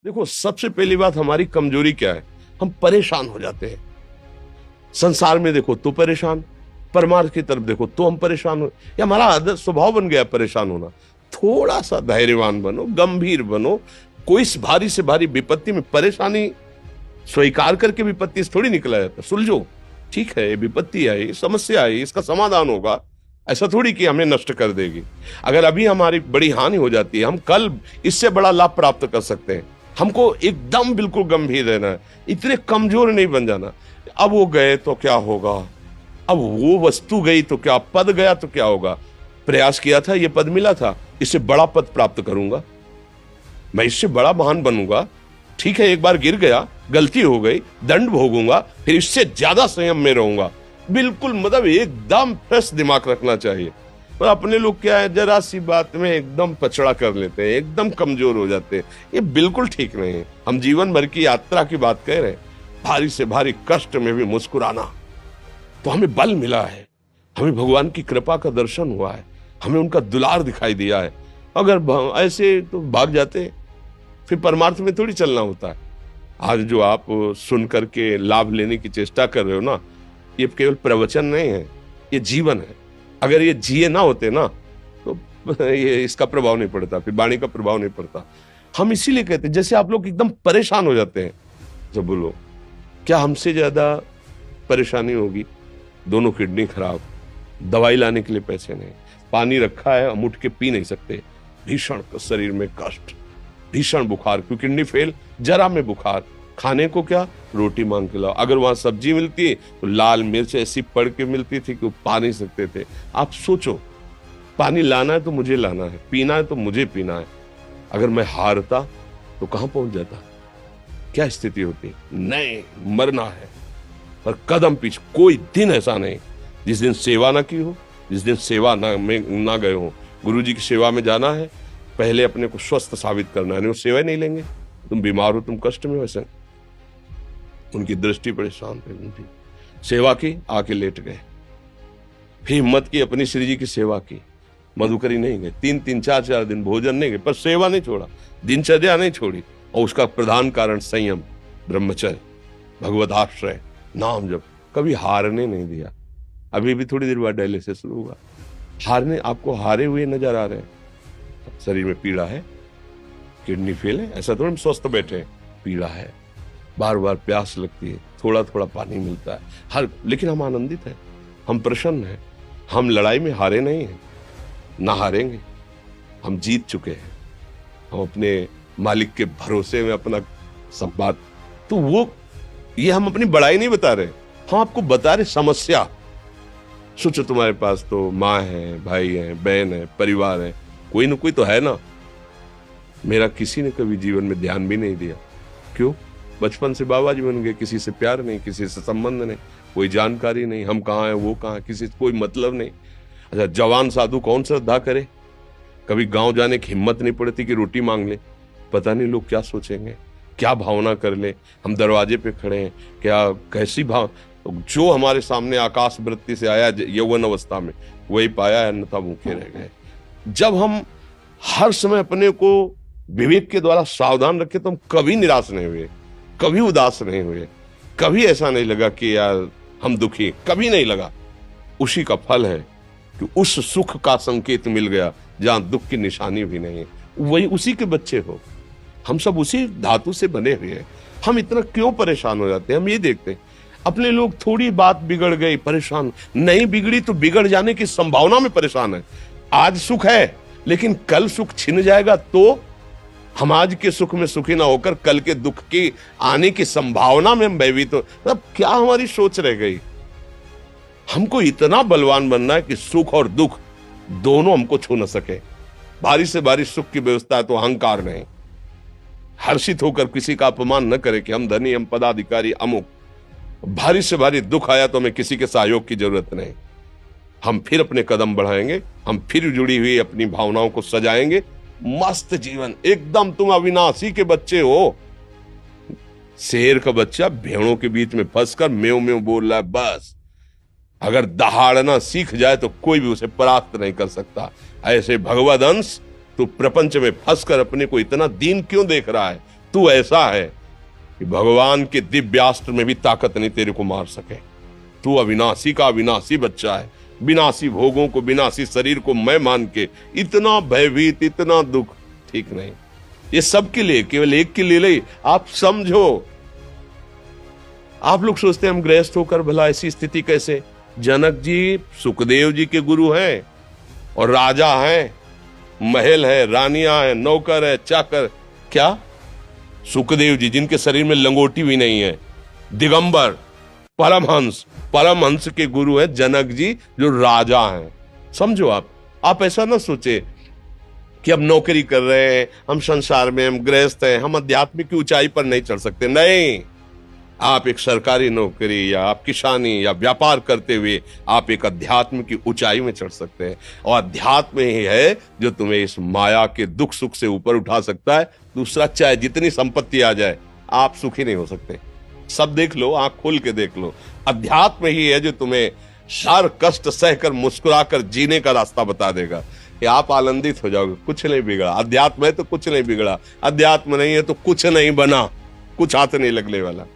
देखो, सबसे पहली बात हमारी कमजोरी क्या है? हम परेशान हो जाते हैं। संसार में देखो तो परेशान, परमार्थ की तरफ देखो तो हम परेशान हो, ये हमारा आदत स्वभाव बन गया परेशान होना। थोड़ा सा धैर्यवान बनो, गंभीर बनो। कोई इस भारी से भारी विपत्ति में परेशानी स्वीकार करके विपत्ति से थोड़ी निकला जाता। सुलझो, ठीक है, ये विपत्ति आई, समस्या आई, इसका समाधान होगा। ऐसा थोड़ी कि हमें नष्ट कर देगी। अगर अभी हमारी बड़ी हानि हो जाती है, हम कल इससे बड़ा लाभ प्राप्त कर सकते हैं। हमको एकदम बिल्कुल गंभीर रहना है, इतने कमजोर नहीं बन जाना। अब वो गए तो क्या होगा, अब वो वस्तु गई तो क्या, पद गया तो क्या होगा। प्रयास किया था, ये पद मिला था, इससे बड़ा पद प्राप्त करूंगा, मैं इससे बड़ा महान बनूंगा। ठीक है, एक बार गिर गया, गलती हो गई, दंड भोगूंगा, फिर इससे ज्यादा संयम में रहूंगा। बिल्कुल मतलब एकदम फ्रेश दिमाग रखना चाहिए। पर अपने लोग क्या है, जरा सी बात में एकदम पचड़ा कर लेते हैं, एकदम कमजोर हो जाते हैं। ये बिल्कुल ठीक नहीं है। हम जीवन भर की यात्रा की बात कह रहे हैं, भारी से भारी कष्ट में भी मुस्कुराना, तो हमें बल मिला है, हमें भगवान की कृपा का दर्शन हुआ है, हमें उनका दुलार दिखाई दिया है। अगर ऐसे तो भाग जाते, फिर परमार्थ में थोड़ी चलना होता है। आज जो आप सुन करके लाभ लेने की चेष्टा कर रहे हो ना, ये केवल प्रवचन नहीं है, ये जीवन है। अगर ये जिए ना होते ना, तो ये इसका प्रभाव नहीं पड़ता, फिर वाणी का प्रभाव नहीं पड़ता। हम इसीलिए कहते हैं, जैसे आप लोग एकदम परेशान हो जाते हैं जब बोलो, क्या हमसे ज्यादा परेशानी होगी? दोनों किडनी खराब, दवाई लाने के लिए पैसे नहीं, पानी रखा है हम उठ के पी नहीं सकते, भीषण शरीर में कष्ट, भीषण बुखार, क्योंकि किडनी फेल, जरा में बुखार, खाने को क्या, रोटी मांग के लाओ। अगर वहां सब्जी मिलती है तो लाल मिर्च ऐसी पड़ के मिलती थी कि वो पा नहीं सकते थे। आप सोचो, पानी लाना है तो मुझे लाना है, पीना है तो मुझे पीना है। अगर मैं हारता तो कहां पहुंच जाता, क्या स्थिति होती? नहीं, मरना है, पर कदम पीछे। कोई दिन ऐसा नहीं जिस दिन सेवा ना की हो, जिस दिन सेवा ना गए हो। गुरु जी की सेवा में जाना है, पहले अपने को स्वस्थ साबित करना है, नहीं वो सेवा नहीं लेंगे। तुम बीमार हो, तुम कष्ट में हो, ऐसे उनकी दृष्टि परेशान थे, उनकी सेवा की, आके लेट गए। फिर हिम्मत की, अपनी श्री जी की सेवा की, मधुकरी नहीं गए, 3-3 4-4 दिन भोजन नहीं गए, पर सेवा नहीं छोड़ा, दिनचर्या नहीं छोड़ी। और उसका प्रधान कारण संयम, ब्रह्मचर्य, भगवदाश्रय, नाम जप, कभी हारने नहीं दिया। अभी भी थोड़ी देर बाद डायलिसिस शुरू हुआ, हारने, आपको हारे हुए नजर आ रहे हैं। शरीर में पीड़ा है, किडनी फेल है, ऐसा तो हम स्वस्थ बैठे हैं, पीड़ा है, बार बार प्यास लगती है, थोड़ा थोड़ा पानी मिलता है, लेकिन हम आनंदित हैं, हम प्रसन्न हैं। हम लड़ाई में हारे नहीं हैं, ना हारेंगे, हम जीत चुके हैं। हम अपने मालिक के भरोसे में अपना सब बात, तो वो ये हम अपनी बड़ाई नहीं बता रहे, हम आपको बता रहे समस्या। सोचो, तुम्हारे पास तो माँ है, भाई है, बहन है, परिवार है, कोई ना कोई तो है ना। मेरा किसी ने कभी जीवन में ध्यान भी नहीं दिया। क्यों? बचपन से बाबा जी बन गए, किसी से प्यार नहीं, किसी से संबंध नहीं, कोई जानकारी नहीं, हम कहाँ हैं, वो कहाँ, किसी से कोई मतलब नहीं। अच्छा, जवान साधु कौन श्रद्धा करे? कभी गांव जाने की हिम्मत नहीं पड़ती कि रोटी मांग ले, पता नहीं लोग क्या सोचेंगे, क्या भावना कर ले। हम दरवाजे पे खड़े हैं, क्या कैसी भाव, जो हमारे सामने आकाश वृत्ति से आया यौवन अवस्था में, वही पाया, अन्यथा भूखे रह गए। जब हम हर समय अपने को विवेक के द्वारा सावधान रखे, तो हम कभी निराश नहीं हुए, कभी उदास नहीं हुए, कभी ऐसा नहीं लगा कि यार हम दुखी, कभी नहीं लगा। उसी का फल है कि उस सुख का संकेत मिल गया जहां दुख की निशानी भी नहीं है। वही उसी के बच्चे हो, हम सब उसी धातु से बने हुए हैं। हम इतना क्यों परेशान हो जाते हैं? हम ये देखते हैं, अपने लोग थोड़ी बात बिगड़ गई परेशान, नहीं बिगड़ी तो बिगड़ जाने की संभावना में परेशान है। आज सुख है, लेकिन कल सुख छिन जाएगा, तो हम आज के सुख में सुखी ना होकर कल के दुख की आने की संभावना में हम भयभीत हो। मतलब क्या हमारी सोच रह गई? हमको इतना बलवान बनना है कि सुख और दुख दोनों हमको छू न सके। भारी से भारी सुख की व्यवस्था है तो अहंकार नहीं, हर्षित होकर किसी का अपमान न करे कि हम धनी, हम पदाधिकारी, अमुक। भारी से भारी दुख आया तो हमें किसी के सहयोग की जरूरत नहीं, हम फिर अपने कदम बढ़ाएंगे, हम फिर जुड़ी हुई अपनी भावनाओं को सजाएंगे। मस्त जीवन एकदम। तुम अविनाशी के बच्चे हो। शेर का बच्चा भेड़ों के बीच में फंसकर म्यों म्यों बोल रहा है, बस अगर दहाड़ना सीख जाए तो कोई भी उसे परास्त नहीं कर सकता। ऐसे भगवद अंश, तू प्रपंच में फंसकर अपने को इतना दीन क्यों देख रहा है? तू ऐसा है कि भगवान के दिव्यास्त्र में भी ताकत नहीं तेरे को मार सके। तू अविनाशी का अविनाशी बच्चा है। विनाशी भोगों को, विनाशी शरीर को मैं मान के इतना भयभीत, इतना दुख ठीक नहीं। ये सबके लिए, केवल एक के लिए नहीं। आप समझो, आप लोग सोचते हैं हम गृहस्थ होकर भला ऐसी स्थिति कैसे। जनक जी सुखदेव जी के गुरु हैं और राजा हैं, महल है, रानियां हैं, नौकर है, चाकर। क्या सुखदेव जी जिनके शरीर में लंगोटी भी नहीं है, दिगंबर, परमहंस, परमहंस के गुरु हैं जनक जी जो राजा हैं। समझो आप ऐसा ना सोचे कि हम नौकरी कर रहे हैं, हम संसार में, हम गृहस्थ हैं, हम आध्यात्मिक की ऊंचाई पर नहीं चढ़ सकते। नहीं, आप एक सरकारी नौकरी या आप किसानी या व्यापार करते हुए आप एक अध्यात्म की ऊंचाई में चढ़ सकते हैं। और अध्यात्म ही है जो तुम्हें इस माया के दुख सुख से ऊपर उठा सकता है। दूसरा, चाहे जितनी संपत्ति आ जाए, आप सुखी नहीं हो सकते। सब देख लो, आंख खोल के देख लो। अध्यात्म ही है जो तुम्हें हर कष्ट सहकर मुस्कुराकर जीने का रास्ता बता देगा कि आप आनंदित हो जाओगे। कुछ नहीं बिगड़ा। अध्यात्म है तो कुछ नहीं बिगड़ा, अध्यात्म नहीं है तो कुछ नहीं बना, कुछ हाथ नहीं लगने वाला।